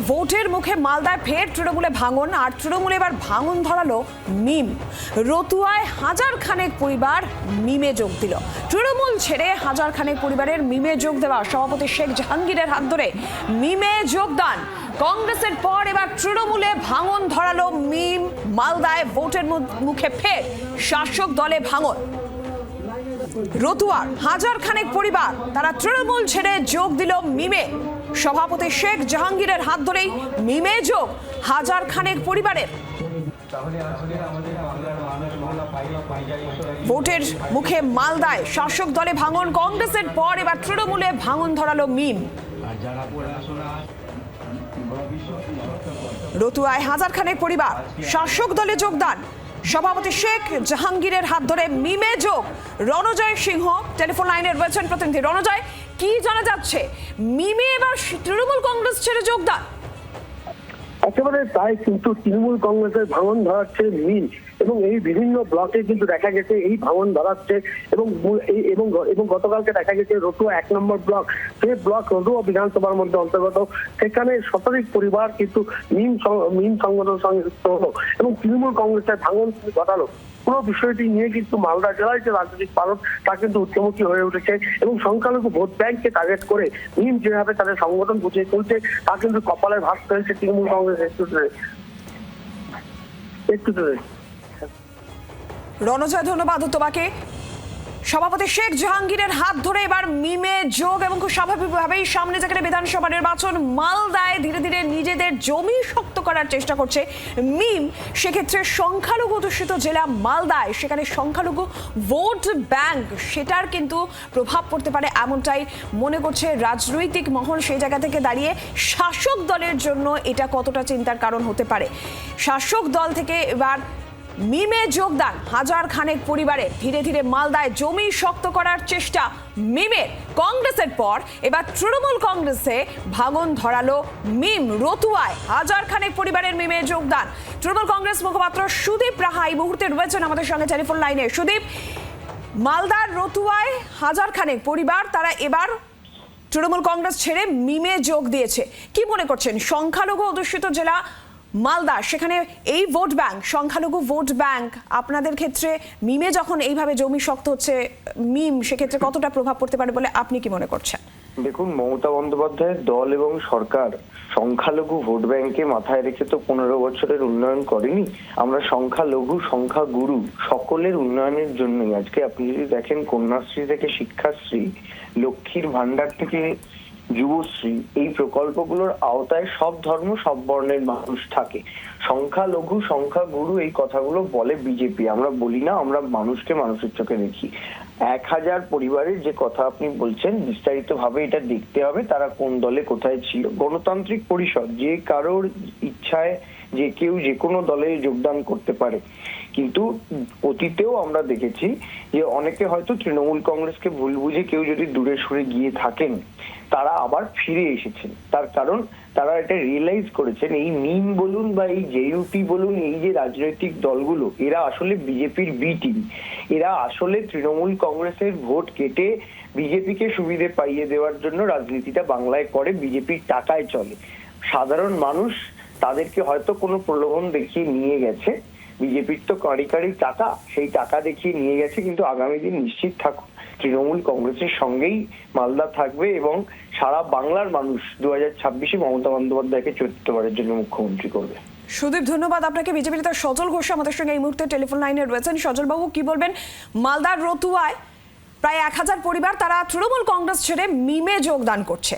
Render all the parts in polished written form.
ভোটের মুখে মালদায় ফের তৃণমূলে ভাঙন, আর তৃণমূলে এবার ভাঙন ধরালো মিম। রতুয়ায় হাজার খানেক পরিবার মিমে যোগ দিল। তৃণমূল ছেড়ে হাজার খানেক পরিবারের মিমে যোগ দেওয়া সভাপতি শেখ জাহাঙ্গীরের হাত ধরে মিমে যোগদান। কংগ্রেসের পর এবার তৃণমূলে ভাঙন ধরালো মিম। মালদায় ভোটের মুখে ফের শাসক দলে ভাঙন। রতুয়ার হাজার খানেক পরিবার তারা তৃণমূল ছেড়ে যোগ দিল মিমে। সভাপতি শেখ জাহাঙ্গীরের হাত ধরেই মিমে যোগ হাজার খানেক পরিবারের। ভোটের মুখে মালদায় শাসক দলে ভাঙন, কংগ্রেসের পর এবার তৃণমূলে ভাঙন ধরালো মিম। রতুয়ায় হাজার খানেক পরিবার শাসক দলে যোগদান। সভাপতি শেখ জাহাঙ্গীরের হাত ধরে মিমে যোগ। রণজয় সিংহ টেলিফোন লাইনে রয়েছেন প্রতিনিধি। রণজয়, কি জানা যাচ্ছে? মিমে এবার তৃণমূল কংগ্রেস ছেড়ে যোগদান। একেবারে তাই, কিন্তু তৃণমূল কংগ্রেসের ভাঙন ধরাচ্ছে মিম, এবং এই বিভিন্ন ব্লকে কিন্তু দেখা গেছে এই ভাঙন ধরাচ্ছে। এবং গতকালকে দেখা গেছে রতুয়া 1 নম্বর ব্লক, সেই ব্লক রতুয়া বিধানসভার মধ্যে অন্তর্গত, সেখানে শতাধিক পরিবার কিন্তু মিম সংগঠনের সঙ্গে যুক্ত হলো এবং তৃণমূল কংগ্রেসের ভাঙন ঘটালো। পুরো বিষয়টি নিয়ে কিন্তু মালদা জেলায় যে রাজনৈতিক পালন তা কিন্তু উচ্চমুখী হয়ে উঠেছে এবং সংখ্যালঘু ভোট ব্যাংককে টার্গেট করে মিম যেভাবে তাদের সংগঠন বুঝিয়ে চলছে তা কিন্তু কপালে ভাঁজ ফেলছে তৃণমূল কংগ্রেস একটু রণজয়, ধন্যবাদ তোমাকে। সভাপতি শেখ জাহাঙ্গীরের হাত ধরে এবার মিমে যোগ, এবং খুব স্বাভাবিকভাবেই সামনে যেখানে বিধানসভা নির্বাচন, মালদায় ধীরে ধীরে নিজেদের জমি শক্ত করার চেষ্টা করছে মিম। সেক্ষেত্রে সংখ্যালঘু অধ্যুষিত জেলা মালদায়, সেখানে সংখ্যালঘু ভোট ব্যাংক, সেটার কিন্তু প্রভাব পড়তে পারে এমনটাই মনে করছে রাজনৈতিক মহল। সেই জায়গা থেকে দাঁড়িয়ে শাসক দলের জন্য এটা কতটা চিন্তার কারণ হতে পারে? শাসক দল থেকে এবার মিমে যোগদান হাজার খানেক পরিবারে। ধীরে ধীরে মালদায় জমি শক্ত করার চেষ্টা মিমের। কংগ্রেসের পর এবার তৃণমূল কংগ্রেসে ভাঙন ধরালো মিম। রতুয়ায় হাজার খানেক পরিবারের মিমে যোগদান। তৃণমূল কংগ্রেস মুখপাত্র সুদীপ রাহা এই মুহূর্তে রয়েছেন আমাদের সঙ্গে টেলিফোন লাইনে। সুদীপ, মালদার রতুয়ায় হাজার খানেক পরিবার তারা এবার তৃণমূল কংগ্রেস ছেড়ে মিমে যোগ দিয়েছে। কি মনে করছেন, সংখ্যালঘু অধ্যুষিত জেলা মালদা, সেখানে এই ভোট ব্যাংক, সংখ্যালঘু ভোট ব্যাংক, আপনাদের ক্ষেত্রে মিমে যখন এইভাবে জমি শক্ত হচ্ছে মিম, সেক্ষেত্রে কতটা প্রভাব পড়তে পারে বলে আপনি কি মনে করছেন? দেখুন, মমতা বন্দ্যোপাধ্যায়ের দল এবং সরকার সংখ্যালঘু ভোট ব্যাংকে মাথায় রেখে তো 15 বছরের উন্নয়ন করেনি। আমরা সংখ্যালঘু সংখ্যাগুরু সকলের উন্নয়নের জন্যই আজকে আপনি যদি দেখেন, কন্যাশ্রী থেকে শিক্ষাশ্রী, লক্ষ্মীর ভান্ডার থেকে যুবশ্রী, এই প্রকল্পগুলোর আওতায় সব ধর্ম সব বর্ণের মানুষ থাকে। সংখ্যালঘু সংখ্যাগুরু এই কথাগুলো বলে বিজেপি, আমরা বলি না। আমরা মানুষকে মানুষের চোখে দেখি। 1000 পরিবারের যে কথা আপনি বলছেন, বিস্তারিত ভাবে এটা দেখতে হবে তারা কোন দলে কোথায় ছিল। গণতান্ত্রিক পরিষদ, যে কারোর ইচ্ছায় যে কেউ যে কোনো দলে যোগদান করতে পারে। কিন্তু অতীতেও আমরা দেখেছি যে অনেকে হয়তো তৃণমূল কংগ্রেসকে ভুল বুঝে কেউ যদি দূরে সরে গিয়ে থাকেন, তারা আবার ফিরে এসেছেন। তার কারণ তারা এটা রিয়েলাইজ করেছেন, এই মিম বলুন বা এই জেইউপি বলুন, এই যে রাজনৈতিক দলগুলো, এরা আসলে বিজেপির বি টিম। এরা আসলে তৃণমূল কংগ্রেসের ভোট কেটে বিজেপিকে সুবিধে পাইয়ে দেওয়ার জন্য রাজনীতিটা বাংলায় করে, বিজেপির টাকায় চলে। সাধারণ মানুষ তাদেরকে হয়তো কোনো প্রলোভন দেখিয়ে নিয়ে গেছে, বিজেপির তো কাঁড়ি কাঁড়ি টাকা, সেই টাকা দেখিয়ে নিয়ে গেছে। কিন্তু আগামী দিন নিশ্চিত থাকুন, তৃণমূল কংগ্রেসের সঙ্গেই মালদা থাকবে এবং সারা বাংলার মানুষ 2026-এ মমতা বন্দ্যোপাধ্যায়কে চতুর্থবারের জন্য মুখ্যমন্ত্রী করবে। সুদীপ, ধন্যবাদ আপনাকে। বিজেপি নেতা সজল ঘোষ আমাদের সঙ্গে এই মুহূর্তে টেলিফোন লাইনে রয়েছেন। সজল বাবু, কি বলবেন? মালদার রতুয়ায় প্রায় 1000 পরিবার তারা তৃণমূল কংগ্রেস ছেড়ে মিমে যোগদান করছে।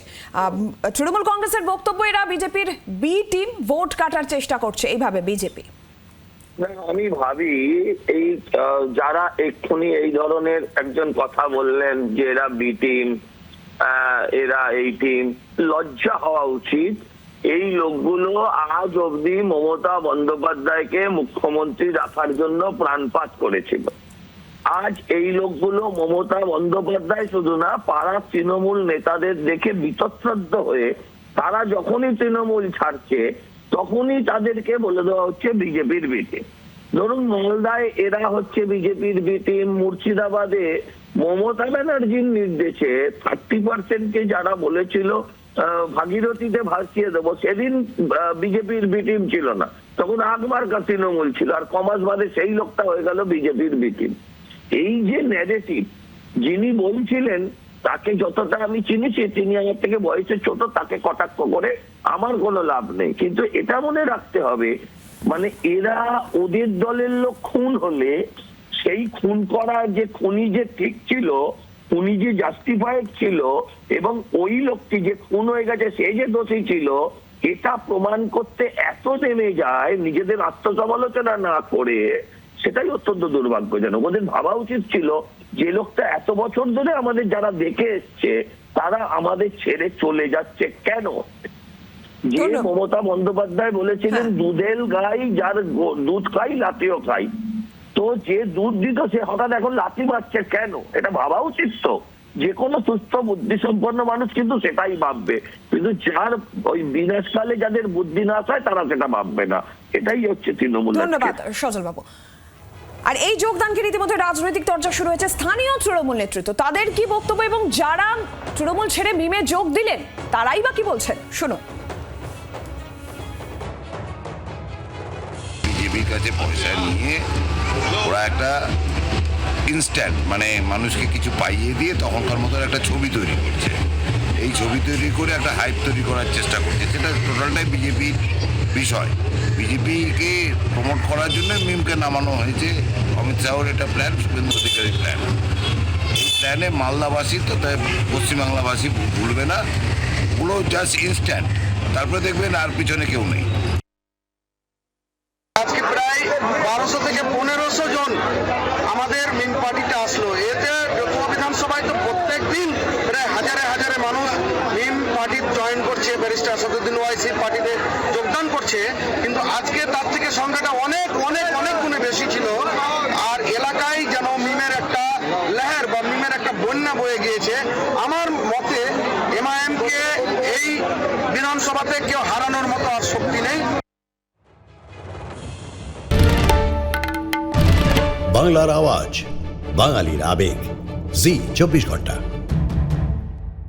তৃণমূল কংগ্রেসের বক্তব্য, এরা বিজেপির বি টিম, ভোট কাটার চেষ্টা করছে এইভাবে বিজেপি। আমি ভাবি এই যারা এক্ষুনি এই ধরনের একজন কথা বললেন যে এরা বি টিম, এরা এই টিম, লজ্জা হওয়া উচিত। এই লোকগুলো আজ অবধি মমতা বন্দ্যোপাধ্যায়কে মুখ্যমন্ত্রী রাখার জন্য প্রাণপাত করেছিল। আজ এই লোকগুলো মমতা বন্দ্যোপাধ্যায় শুধু না, পাড়ার তৃণমূল নেতাদের দেখে বীতশ্রদ্ধ হয়ে তারা যখনই তৃণমূল ছাড়ছে তখনই তাদেরকে বলে দেওয়া হচ্ছে বিজেপির বি টিম। ধরুন, মালদায় এরা হচ্ছে বিজেপির বি টিম, মুর্শিদাবাদে মমতা ব্যানার্জির নির্দেশে 30% কে যারা বলেছিল ভাগীরথীতে ভাসিয়ে দেবো, সেদিন বিজেপির বি টিম ছিল না, তখন আকবরকা তৃণমূল ছিল, আর কমাস বাদে সেই লোকটা হয়ে গেল বিজেপির বি টিম। এই যে ন্যারেটিভ, যিনি বলছিলেন তাকে যতটা আমি চিনেছি, তিনি আমার থেকে বয়সে ছোট, তাকে কটাক্ষ করে আমার কোনো লাভ নেই। কিন্তু এটা মনে রাখতে হবে, মানে এরা ওদের দলের লোক খুন হলে সেই খুন করা যে খুনি যে ঠিক ছিল, খুনি যে জাস্টিফাইড ছিল, এবং ওই লোকটি যে খুন হয়ে গেছে সে যে দোষী ছিল, এটা প্রমাণ করতে এত নেমে যায় নিজেদের আত্মসমালোচনা না করে, সেটাই অত্যন্ত দুর্ভাগ্যজনক। ওদের ভাবা উচিত ছিল যে লোকটা এত বছর ধরে আমাদের যারা দেখে এসছে তারা আমাদের ছেড়ে চলে যাচ্ছে কেন। যে মমতা বন্দ্যোপাধ্যায় বলেছিলেন দুধেল গাই, যার দুধ খাই লাঠিও খাই, তো যে দুধ দিত সে হঠাৎ এখন লাঠি মারছে কেন? এটা ভাবা উচিত। তো যে কোনো সুস্থ বুদ্ধি সম্পন্ন মানুষ কিন্তু সেটাই ভাববে, কিন্তু যার ওই বিনাশকালে যাদের বুদ্ধি না হয় তারা সেটা ভাববে না। এটাই হচ্ছে তৃণমূল। ধন্যবাদ সজল বাবু। আর এই যোগদানকে রীতিমতো রাজনৈতিক চর্চা শুরু হয়েছে স্থানীয় তৃণমূল নেতৃত্ব, তাদের কি বক্তব্য এবং যারা তৃণমূল ছেড়ে মিমে যোগ দিলেন তারাই বা কি বলছেন, শুনুন। বিজেপির কাছে পয়সা নিয়ে ওরা একটা ইনস্ট্যান্ট, মানে মানুষকে কিছু পাইয়ে দিয়ে তখনকার মতো একটা ছবি তৈরি করছে। এই ছবি তৈরি করে একটা হাইপ তৈরি করার চেষ্টা করছে, সেটা টোটালটাই বিজেপির বিষয়। বিজেপিকে প্রমোট করার জন্য মিমকে নামানো হয়েছে। অমিত শাহর এটা প্ল্যান, শুভেন্দু অধিকারীর প্ল্যান। এই প্ল্যানে মালদাবাসী তো তাই পশ্চিমবাংলাবাসী ভুলবে না, পুরো জাস্ট ইনস্ট্যান্ট। তারপরে দেখবেন আর পিছনে কেউ নেই। আজকে প্রায় 1200 থেকে 1500 জন আমাদের মিম পার্টিতে আসলো। এতে রতুয়া বিধানসভায় তো প্রত্যেক দিন প্রায় হাজারে হাজারে মানুষ মিম পার্টি জয়েন করছে, ব্যারিস্টার আসাদুদ্দিন ওয়াইসির পার্টিতে যোগদান করছে। কিন্তু আজকে তার থেকে সংখ্যাটা অনেক অনেক অনেক গুণে বেশি ছিল। আর এলাকায় যেন মিমের একটা লহর বা মিমের একটা বন্যা বয়ে গিয়েছে। আমার মতে এমআইএমকে এই বিধানসভাতে কেউ হারানোর মতো আর শক্তি নেই। বাংলার আওয়াজ, বাঙালির আবেগ, জি 24 ঘন্টা।